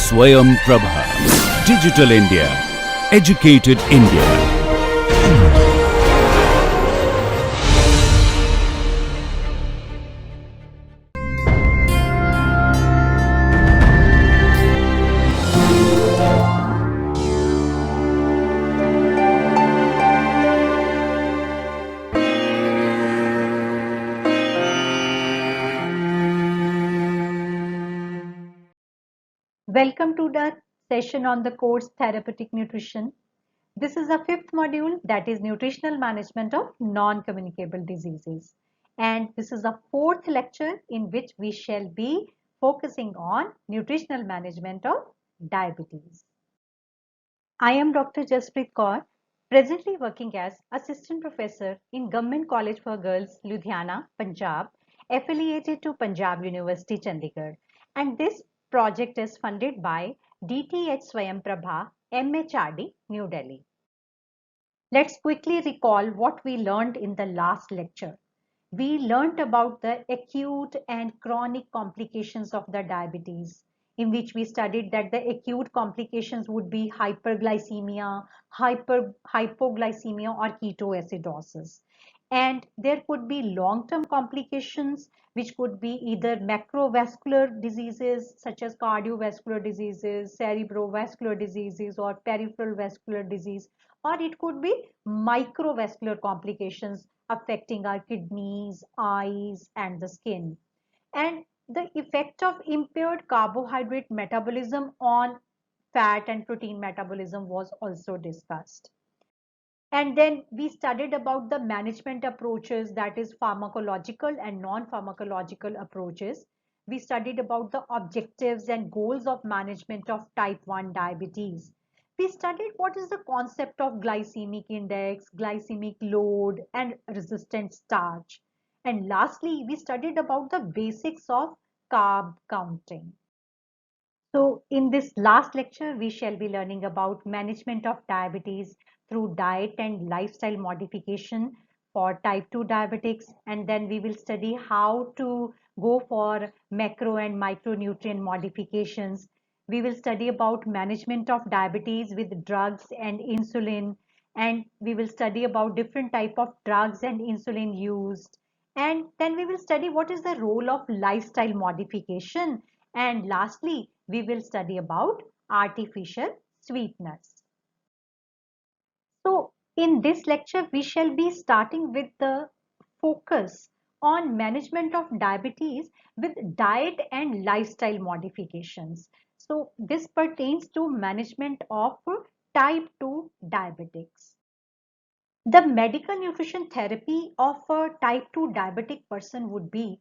Swayam Prabha. Digital India. Educated India. Welcome to the session on the course Therapeutic Nutrition. This is the fifth module, that is Nutritional Management of Non-Communicable Diseases. And this is the fourth lecture in which we shall be focusing on nutritional management of diabetes. I am Dr. Jaspreet Kaur, presently working as Assistant Professor in Government College for Girls, Ludhiana, Punjab, affiliated to Punjab University, Chandigarh. And this project is funded by DTH Swayam Prabha, MHRD, New Delhi. Let's quickly recall what we learned in the last lecture. We learned about the acute and chronic complications of the diabetes, in which we studied that the acute complications would be hyperglycemia, hypoglycemia or ketoacidosis. And there could be long-term complications, which could be either macrovascular diseases such as cardiovascular diseases, cerebrovascular diseases, or peripheral vascular disease, or it could be microvascular complications affecting our kidneys, eyes, and the skin. And the effect of impaired carbohydrate metabolism on fat and protein metabolism was also discussed. And then we studied about the management approaches, that is pharmacological and non-pharmacological approaches. We studied about the objectives and goals of management of type 1 diabetes. We studied what is the concept of glycemic index, glycemic load, and resistant starch. And lastly, we studied about the basics of carb counting. So in this last lecture, we shall be learning about management of diabetes through diet and lifestyle modification for type 2 diabetics. And then we will study how to go for macro and micronutrient modifications. We will study about management of diabetes with drugs and insulin. And we will study about different type of drugs and insulin used. And then we will study what is the role of lifestyle modification. And lastly, we will study about artificial sweeteners. So in this lecture, we shall be starting with the focus on management of diabetes with diet and lifestyle modifications. So this pertains to management of type 2 diabetics. The medical nutrition therapy of a type 2 diabetic person would be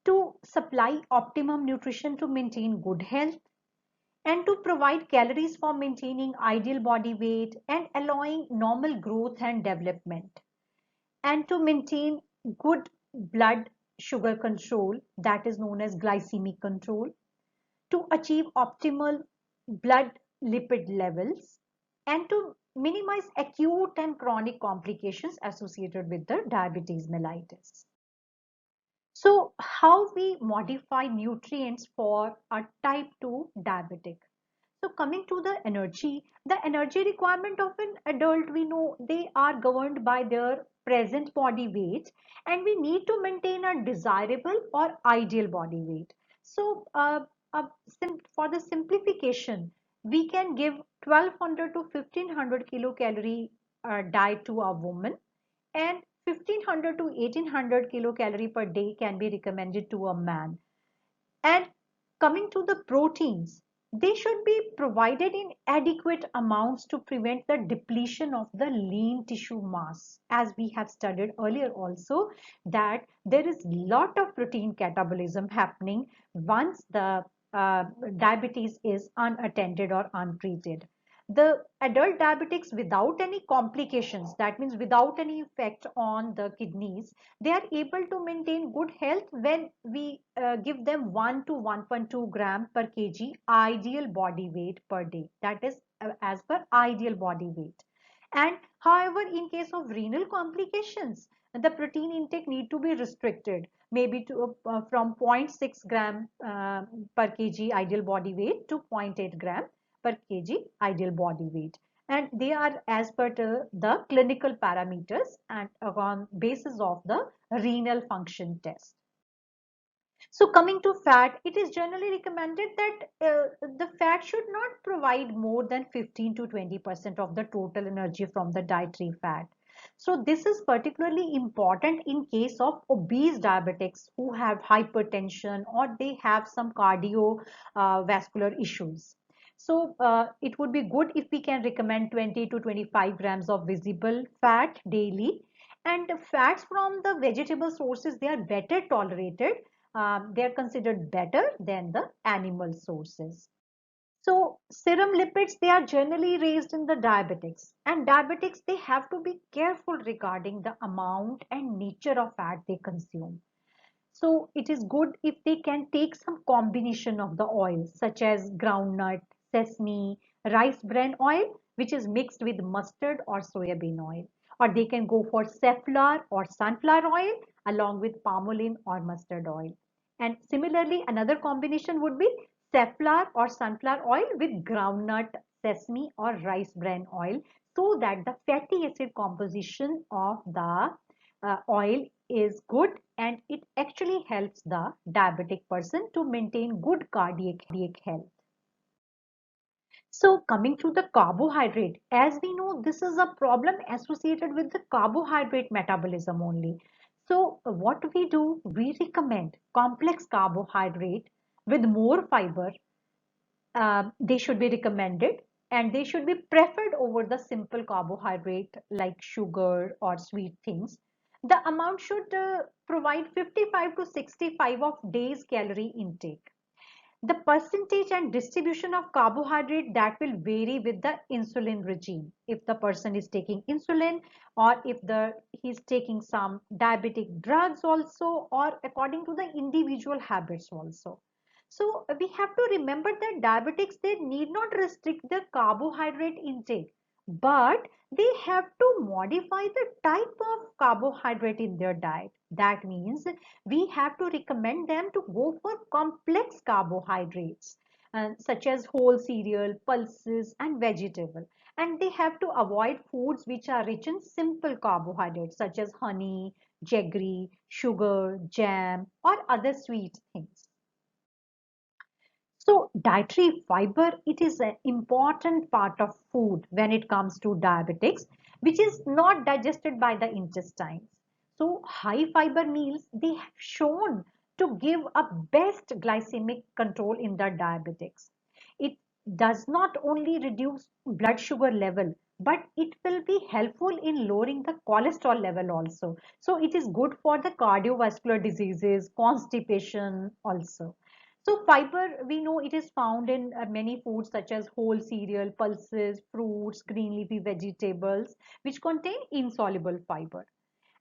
to supply optimum nutrition to maintain good health, and to provide calories for maintaining ideal body weight and allowing normal growth and development, and to maintain good blood sugar control, that is known as glycemic control, to achieve optimal blood lipid levels, and to minimize acute and chronic complications associated with the diabetes mellitus. So how we modify nutrients for a type 2 diabetic? So coming to the energy requirement of an adult, we know they are governed by their present body weight, and we need to maintain a desirable or ideal body weight. So for the simplification, we can give 1200 to 1500 kilocalorie diet to a woman, and 1500 to 1800 kilocalorie per day can be recommended to a man. And coming to the proteins, they should be provided in adequate amounts to prevent the depletion of the lean tissue mass. As we have studied earlier also, that there is lot of protein catabolism happening once the diabetes is unattended or untreated. The adult diabetics without any complications, that means without any effect on the kidneys, they are able to maintain good health when we give them 1 to 1.2 gram per kg ideal body weight per day. That is as per ideal body weight. And however, in case of renal complications, the protein intake need to be restricted, maybe to from zero point 0.6 gram per kg ideal body weight to zero point 0.8 gram per kg ideal body weight. And they are as per the clinical parameters and on basis of the renal function test. So coming to fat, it is generally recommended that the fat should not provide more than 15 to 20% of the total energy from the dietary fat. So this is particularly important in case of obese diabetics who have hypertension or they have some cardiovascular issues. So it would be good if we can recommend 20 to 25 grams of visible fat daily. And fats from the vegetable sources, they are better tolerated, they are considered better than the animal sources. So serum lipids, they are generally raised in the diabetics, and diabetics, they have to be careful regarding the amount and nature of fat they consume. So it is good if they can take some combination of the oils such as groundnut, sesame, rice bran oil, which is mixed with mustard or soybean oil. Or they can go for safflower or sunflower oil along with palmolene or mustard oil. And similarly, another combination would be safflower or sunflower oil with groundnut, sesame or rice bran oil, so that the fatty acid composition of the oil is good, and it actually helps the diabetic person to maintain good cardiac health. So coming to the carbohydrate, as we know, this is a problem associated with the carbohydrate metabolism only. So what we do, we recommend complex carbohydrate with more fiber. They should be recommended, and they should be preferred over the simple carbohydrate like sugar or sweet things. The amount should provide 55 to 65 of day's calorie intake. The percentage and distribution of carbohydrate, that will vary with the insulin regime. If the person is taking insulin, or if he's taking some diabetic drugs also, or according to the individual habits also. So we have to remember that diabetics, they need not restrict their carbohydrate intake, but they have to modify the type of carbohydrate in their diet. That means we have to recommend them to go for complex carbohydrates, such as whole cereal, pulses, and vegetable. And they have to avoid foods which are rich in simple carbohydrates, such as honey, jaggery, sugar, jam, or other sweet things. So dietary fiber, it is an important part of food when it comes to diabetics, which is not digested by the intestines. So high fiber meals, they have shown to give a best glycemic control in the diabetics. It does not only reduce blood sugar level, but it will be helpful in lowering the cholesterol level also. So it is good for the cardiovascular diseases, constipation also. So fiber, we know it is found in many foods such as whole cereal, pulses, fruits, green leafy vegetables, which contain insoluble fiber.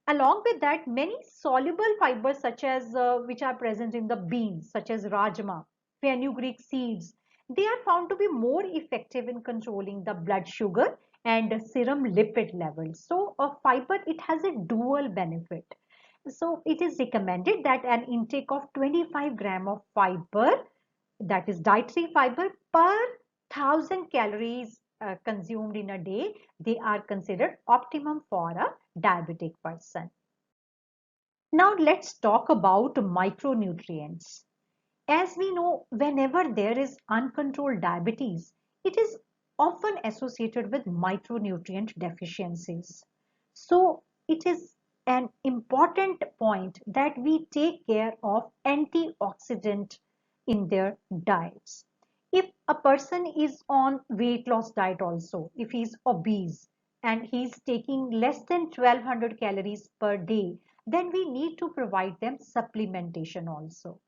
Along with that, many soluble fibers such as which are present in the beans, such as rajma, fenugreek seeds, they are found to be more effective in controlling the blood sugar and serum lipid levels. So a fiber, it has a dual benefit. So it is recommended that an intake of 25 gram of fiber, that is dietary fiber, per 1000 calories consumed in a day, they are considered optimum for a diabetic person. Now let's talk about micronutrients. As we know, whenever there is uncontrolled diabetes, it is often associated with micronutrient deficiencies. So it is an important point that we take care of antioxidant in their diets. If a person is on weight loss diet also, if he's obese and he's taking less than 1200 calories per day, then we need to provide them supplementation also,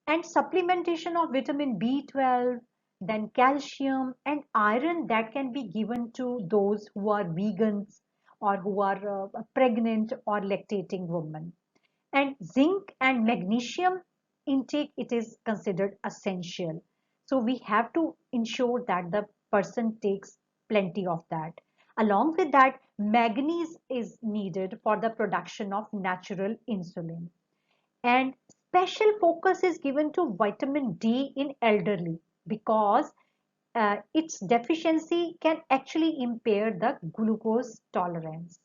and supplementation of vitamin B12, then calcium and iron, that can be given to those who are vegans or who are pregnant or lactating women. And zinc and magnesium intake, it is considered essential. So we have to ensure that the person takes plenty of that. Along with that, manganese is needed for the production of natural insulin. And special focus is given to vitamin D in elderly because its deficiency can actually impair the glucose tolerance.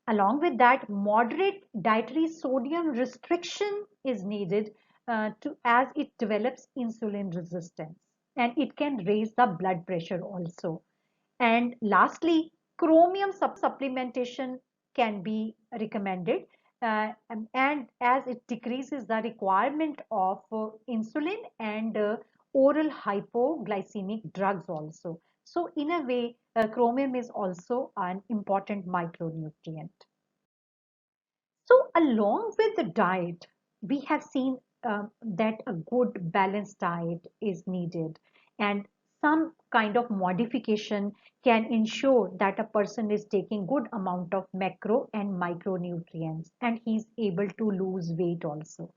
Along with that, moderate dietary sodium restriction is needed as it develops insulin resistance, and it can raise the blood pressure also. And lastly, chromium supplementation can be recommended, and as it decreases the requirement of insulin and oral hypoglycemic drugs also. So in a way, chromium is also an important micronutrient. So along with the diet, we have seen that a good balanced diet is needed, and some kind of modification can ensure that a person is taking good amount of macro and micronutrients and he's able to lose weight also.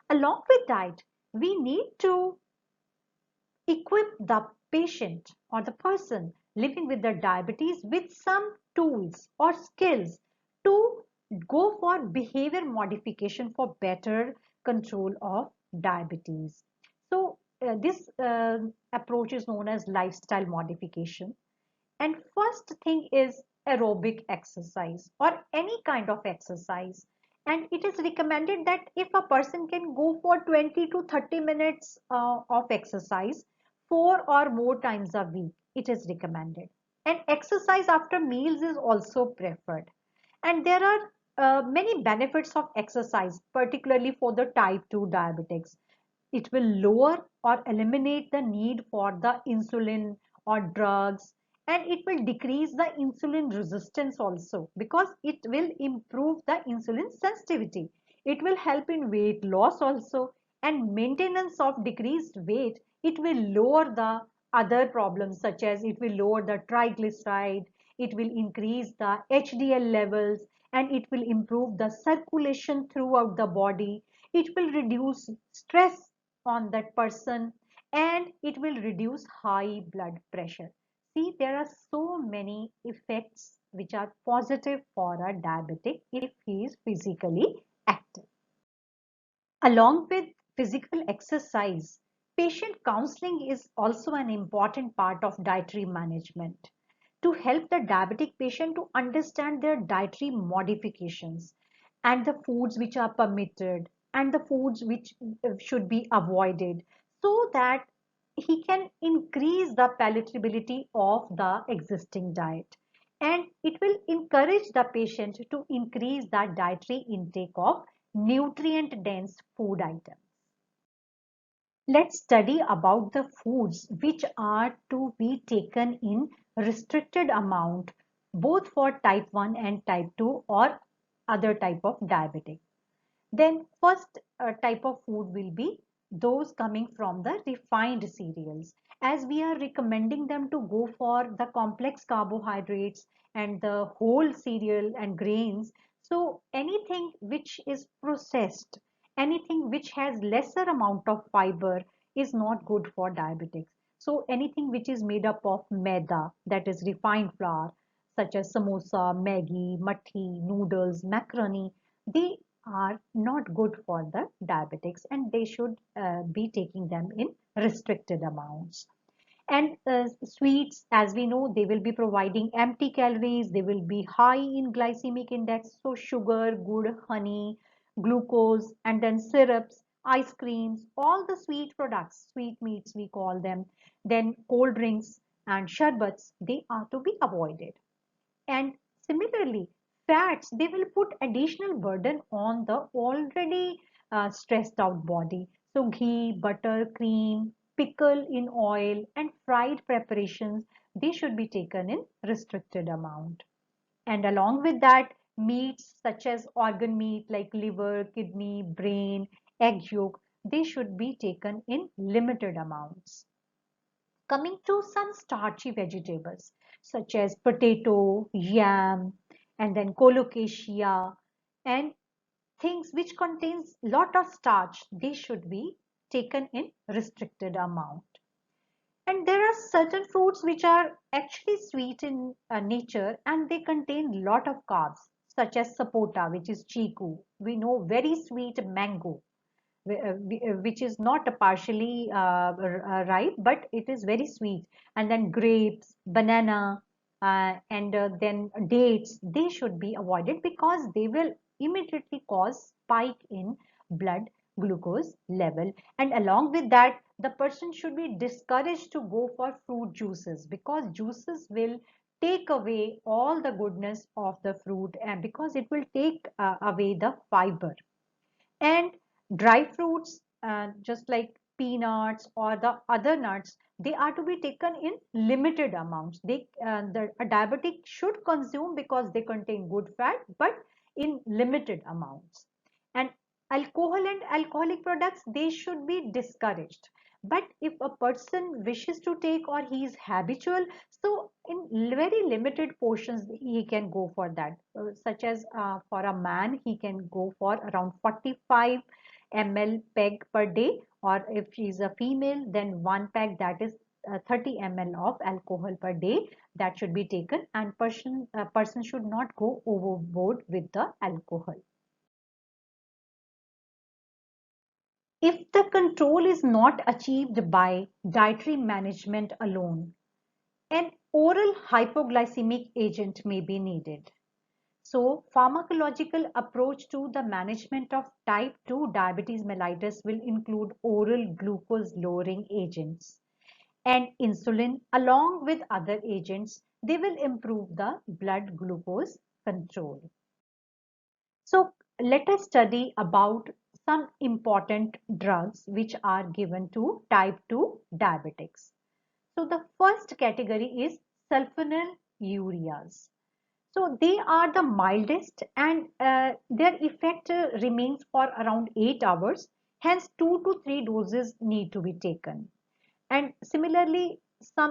Along with diet, we need to equip the patient or the person living with the diabetes with some tools or skills to go for behavior modification for better control of diabetes. So this approach is known as lifestyle modification. And first thing is aerobic exercise or any kind of exercise. And it is recommended that if a person can go for 20 to 30 minutes of exercise, 4 or more times a week, it is recommended. And exercise after meals is also preferred. And there are many benefits of exercise, particularly for the type 2 diabetics. It will lower or eliminate the need for the insulin or drugs, and it will decrease the insulin resistance also because it will improve the insulin sensitivity. It will help in weight loss also, and maintenance of decreased weight. It will lower the other problems such as it will lower the triglyceride, it will increase the HDL levels, and it will improve the circulation throughout the body. It will reduce stress on that person, and it will reduce high blood pressure. See, there are so many effects which are positive for a diabetic if he is physically active. Along with physical exercise, patient counseling is also an important part of dietary management to help the diabetic patient to understand their dietary modifications and the foods which are permitted and the foods which should be avoided so that he can increase the palatability of the existing diet, and it will encourage the patient to increase the dietary intake of nutrient dense food items. Let's study about the foods which are to be taken in restricted amount both for type 1 and type 2 or other type of diabetic. Then first type of food will be those coming from the refined cereals, as we are recommending them to go for the complex carbohydrates and the whole cereal and grains. So anything which is processed, anything which has lesser amount of fiber is not good for diabetics. So anything which is made up of maida, that is refined flour, such as samosa, Maggi, mathi, noodles, macaroni, they are not good for the diabetics, and they should be taking them in restricted amounts. And sweets, as we know, they will be providing empty calories, they will be high in glycemic index, so sugar, good, honey, glucose, and then syrups, ice creams, all the sweet products, sweet meats we call them, then cold drinks and sherbets, they are to be avoided. And similarly, fats, they will put additional burden on the already stressed out body. So ghee, butter, cream, pickle in oil, and fried preparations, they should be taken in restricted amount. And along with that, meats such as organ meat like liver, kidney, brain, egg yolk, they should be taken in limited amounts. Coming to some starchy vegetables such as potato, yam, and then colocasia, and things which contains lot of starch, they should be taken in restricted amount. And there are certain fruits which are actually sweet in nature and they contain lot of carbs, such as sapota, which is chiku. We know very sweet mango, which is not a partially ripe, but it is very sweet. And then grapes, banana, and then dates, they should be avoided because they will immediately cause spike in blood glucose level. And along with that, the person should be discouraged to go for fruit juices because juices will take away all the goodness of the fruit, and because it will take away the fiber. And dry fruits, just like peanuts or the other nuts, they are to be taken in limited amounts. A diabetic should consume because they contain good fat, but in limited amounts. And alcohol and alcoholic products, they should be discouraged. But if a person wishes to take or he is habitual, so in very limited portions he can go for that. Such as for a man, he can go for around 45 ml peg per day, or if she is a female, then one peg, that is 30 ml of alcohol per day, that should be taken, and person should not go overboard with the alcohol. If the control is not achieved by dietary management alone, an oral hypoglycemic agent may be needed. So, pharmacological approach to the management of type 2 diabetes mellitus will include oral glucose lowering agents and insulin along with other agents. They will improve the blood glucose control. So, let us study about some important drugs which are given to type 2 diabetics. So, the first category is sulfonylureas. So they are the mildest, and their effect remains for around 8 hours. Hence, 2 to 3 doses need to be taken. And similarly,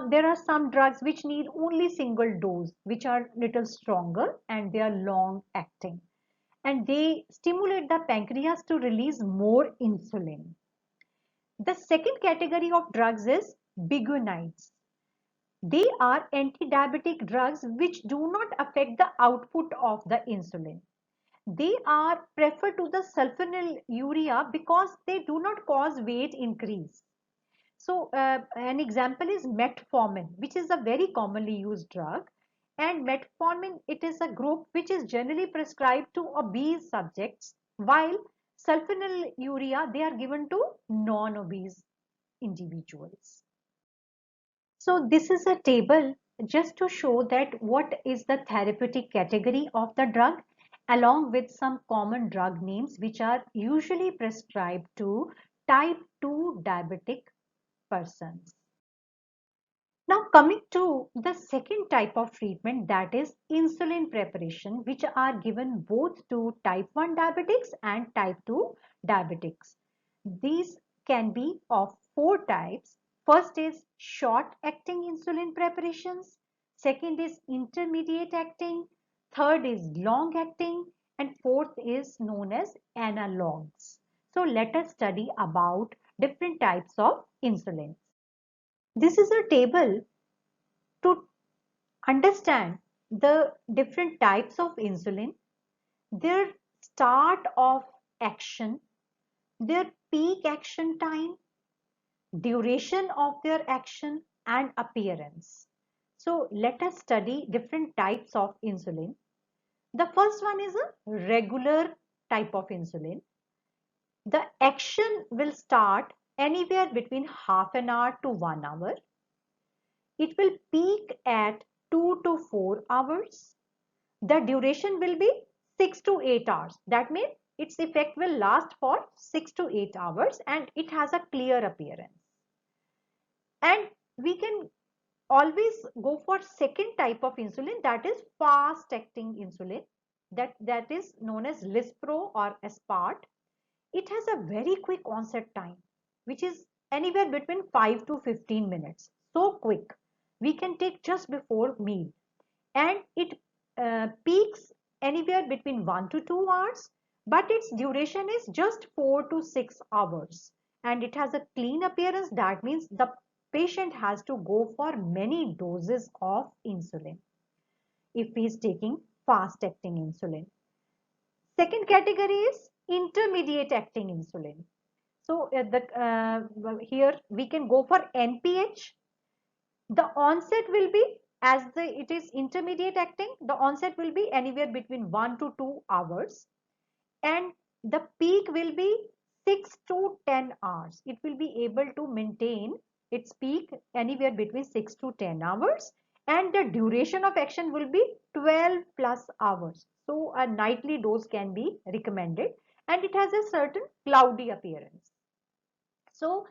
there are some drugs which need only single dose, which are little stronger and they are long acting. And they stimulate the pancreas to release more insulin. The second category of drugs is biguanides. They are anti-diabetic drugs which do not affect the output of the insulin. They are preferred to the sulfonylurea because they do not cause weight increase. So an example is metformin, which is a very commonly used drug. And metformin, it is a group which is generally prescribed to obese subjects, while sulfonylurea, they are given to non-obese individuals. So this is a table just to show that what is the therapeutic category of the drug along with some common drug names which are usually prescribed to type 2 diabetic persons. Now coming to the second type of treatment, that is insulin preparation, which are given both to type 1 diabetics and type 2 diabetics. These can be of four types. First is short acting insulin preparations. Second is intermediate acting. Third is long acting. And fourth is known as analogs. So let us study about different types of insulin. This is a table to understand the different types of insulin, their start of action, their peak action time, duration of their action, and appearance. So let us study different types of insulin. The first one is a regular type of insulin. The action will start anywhere between half an hour to 1 hour. It will peak at 2 to 4 hours. The duration will be 6 to 8 hours. That means its effect will last for 6 to 8 hours and it has a clear appearance. And we can always go for second type of insulin, that is fast acting insulin, that is known as Lispro or Aspart. It has a very quick onset time, which is anywhere between 5 to 15 minutes. So quick. We can take just before meal. And it peaks anywhere between 1 to 2 hours, but its duration is just 4 to 6 hours. And it has a clean appearance. That means the patient has to go for many doses of insulin if he is taking fast acting insulin. Second category is intermediate acting insulin. So here we can go for NPH. The onset will be, as it is intermediate acting, the onset will be anywhere between 1 to 2 hours, and the peak will be 6 to 10 hours. It will be able to maintain its peak anywhere between 6 to 10 hours, and the duration of action will be 12 plus hours. So a nightly dose can be recommended, and it has a certain cloudy appearance. So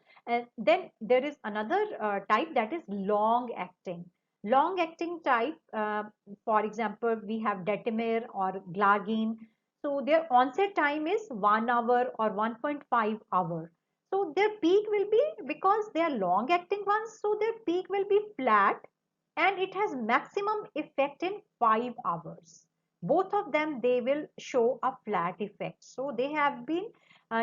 then there is another type, that is long acting. Long acting type, for example, we have Detamir or Glargine. So their onset time is 1 hour or 1.5 hour. So their peak will be, because they are long acting ones, so their peak will be flat, and it has maximum effect in 5 hours. Both of them, they will show a flat effect. So they have been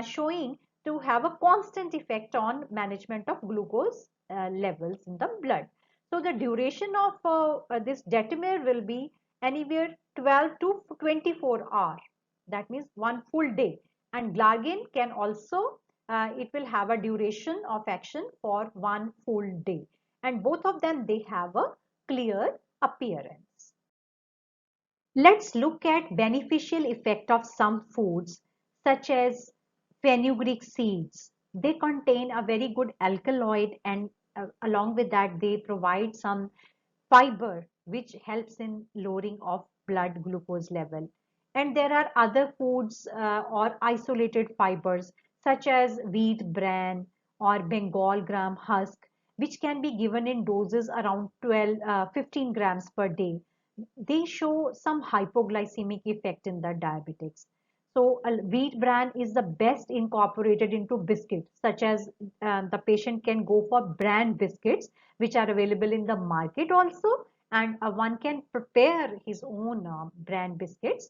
showing to have a constant effect on management of glucose levels in the blood. So the duration of this Detamir will be anywhere 12 to 24 hours. That means one full day. And Glargine can also, it will have a duration of action for one full day. And both of them, they have a clear appearance. Let's look at beneficial effect of some foods such as fenugreek seeds. They contain a very good alkaloid, and along with that they provide some fiber which helps in lowering of blood glucose level. And there are other foods or isolated fibers such as wheat bran or Bengal gram husk, which can be given in doses around 15 grams per day. They show some hypoglycemic effect in the diabetics. So wheat bran is the best incorporated into biscuits, such as the patient can go for bran biscuits, which are available in the market also, and one can prepare his own bran biscuits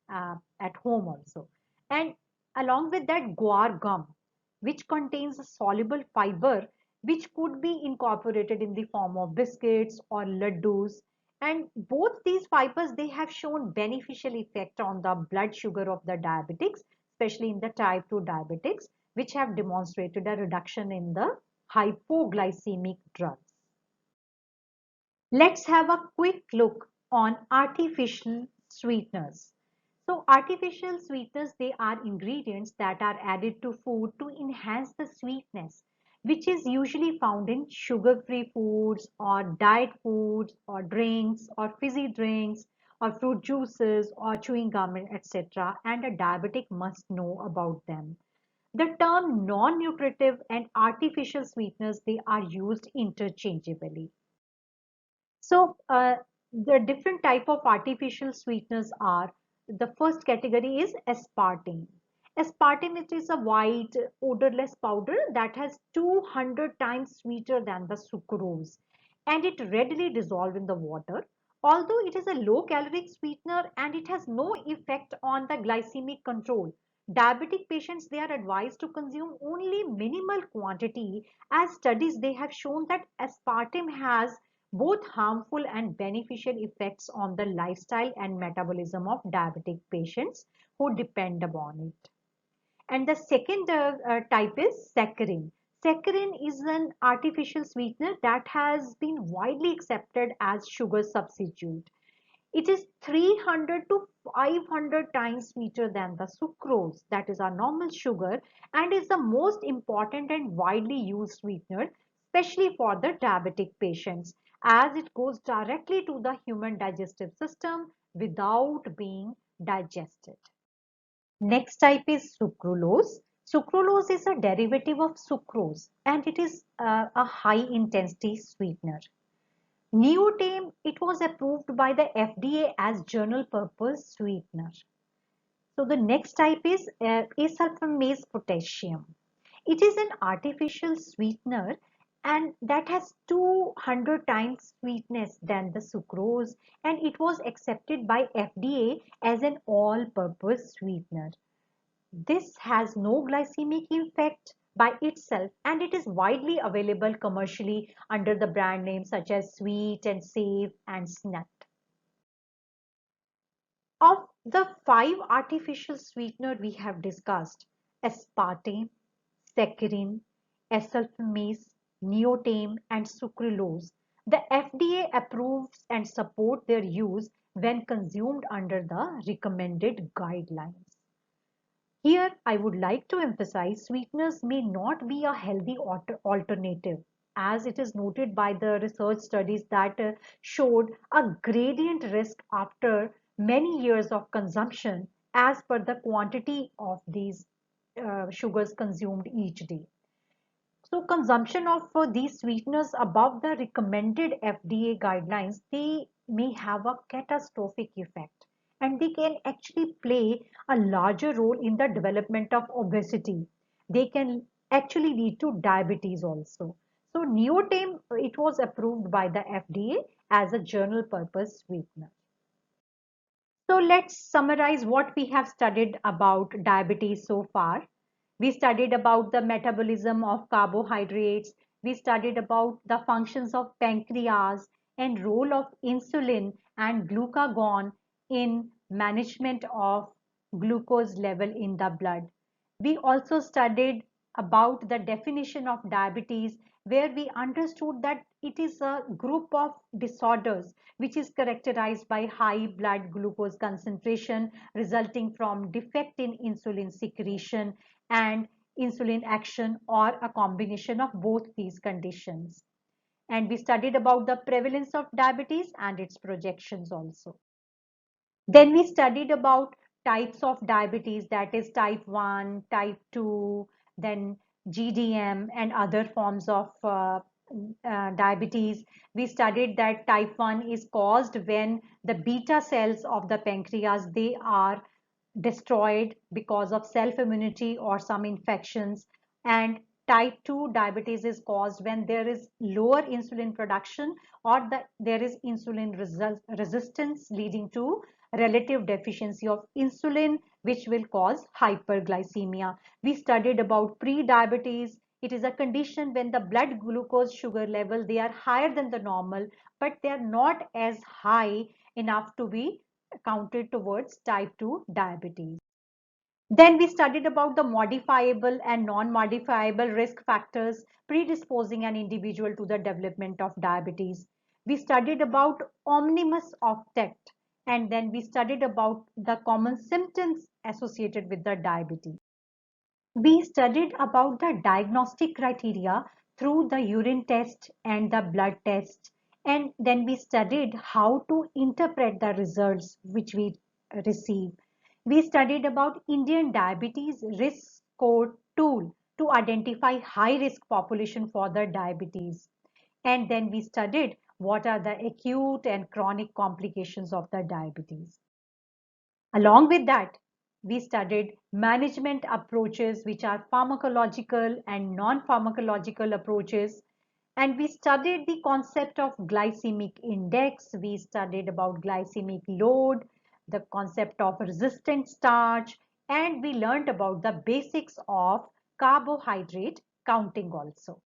at home also. And along with that, guar gum, which contains a soluble fiber, which could be incorporated in the form of biscuits or laddus. And both these fibers, they have shown beneficial effect on the blood sugar of the diabetics, especially in the type 2 diabetics, which have demonstrated a reduction in the hypoglycemic drugs. Let's have a quick look on artificial sweeteners. So artificial sweeteners, they are ingredients that are added to food to enhance the sweetness, which is usually found in sugar-free foods or diet foods or drinks or fizzy drinks or fruit juices or chewing gum, etc. And a diabetic must know about them. The term non-nutritive and artificial sweeteners, they are used interchangeably. So the different type of artificial sweeteners are, the first category is aspartame. Aspartame, it is a white odorless powder that has 200 times sweeter than the sucrose, and it readily dissolves in the water. Although it is a low caloric sweetener and it has no effect on the glycemic control, diabetic patients, they are advised to consume only minimal quantity, as studies, they have shown that aspartame has both harmful and beneficial effects on the lifestyle and metabolism of diabetic patients who depend upon it. And the second type is saccharin. Saccharin is an artificial sweetener that has been widely accepted as sugar substitute. It is 300 to 500 times sweeter than the sucrose, that is our normal sugar, and is the most important and widely used sweetener, especially for the diabetic patients, as it goes directly to the human digestive system without being digested. Next type is sucralose. Sucralose is a derivative of sucrose, and it is a high intensity sweetener. Neotame, it was approved by the FDA as general purpose sweetener. So the next type is asulfamase potassium. It is an artificial sweetener, and that has 200 times sweetness than the sucrose, and it was accepted by FDA as an all-purpose sweetener. This has no glycemic effect by itself, and it is widely available commercially under the brand names such as Sweet and Safe and Snut. Of the five artificial sweetener we have discussed, aspartame, saccharin, asulfamase, neotame, and sucralose, the FDA approves and support their use when consumed under the recommended guidelines. Here, I would like to emphasize sweeteners may not be a healthy alternative, as it is noted by the research studies that showed a gradient risk after many years of consumption as per the quantity of these sugars consumed each day. So consumption of these sweeteners above the recommended FDA guidelines, they may have a catastrophic effect, and they can actually play a larger role in the development of obesity. They can actually lead to diabetes also. So Neotame, it was approved by the FDA as a general purpose sweetener. So let's summarize what we have studied about diabetes so far. We studied about the metabolism of carbohydrates. We studied about the functions of pancreas and role of insulin and glucagon in management of glucose level in the blood. We also studied about the definition of diabetes, where we understood that it is a group of disorders which is characterized by high blood glucose concentration resulting from defect in insulin secretion and insulin action, or a combination of both these conditions. And we studied about the prevalence of diabetes and its projections also. Then we studied about types of diabetes, that is type 1, type 2, then GDM and other forms of diabetes. We studied that type 1 is caused when the beta cells of the pancreas, they are destroyed because of self-immunity or some infections. And type 2 diabetes is caused when there is lower insulin production, or there is insulin resistance leading to relative deficiency of insulin, which will cause hyperglycemia. We studied about pre-diabetes. It is a condition when the blood glucose sugar level, they are higher than the normal, but they are not as high enough to be counted towards type 2 diabetes. Then we studied about the modifiable and non-modifiable risk factors predisposing an individual to the development of diabetes. We studied about omnibus of TECT, and then we studied about the common symptoms associated with the diabetes. We studied about the diagnostic criteria through the urine test and the blood test, and then we studied how to interpret the results which we receive. We studied about Indian diabetes risk score tool to identify high risk population for the diabetes. And then we studied what are the acute and chronic complications of the diabetes. Along with that, we studied management approaches, which are pharmacological and non-pharmacological approaches. And we studied the concept of glycemic index. We studied about glycemic load, the concept of resistant starch, and we learned about the basics of carbohydrate counting also.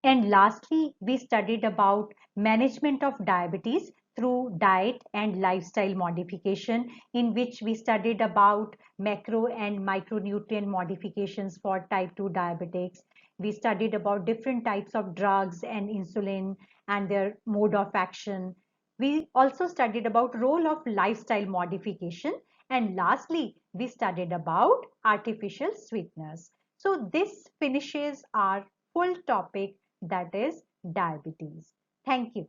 And lastly, we studied about management of diabetes through diet and lifestyle modification, in which we studied about macro and micronutrient modifications for type 2 diabetics. We studied about different types of drugs and insulin and their mode of action. We also studied about role of lifestyle modification. And lastly, we studied about artificial sweeteners. So this finishes our full topic, that is diabetes. Thank you.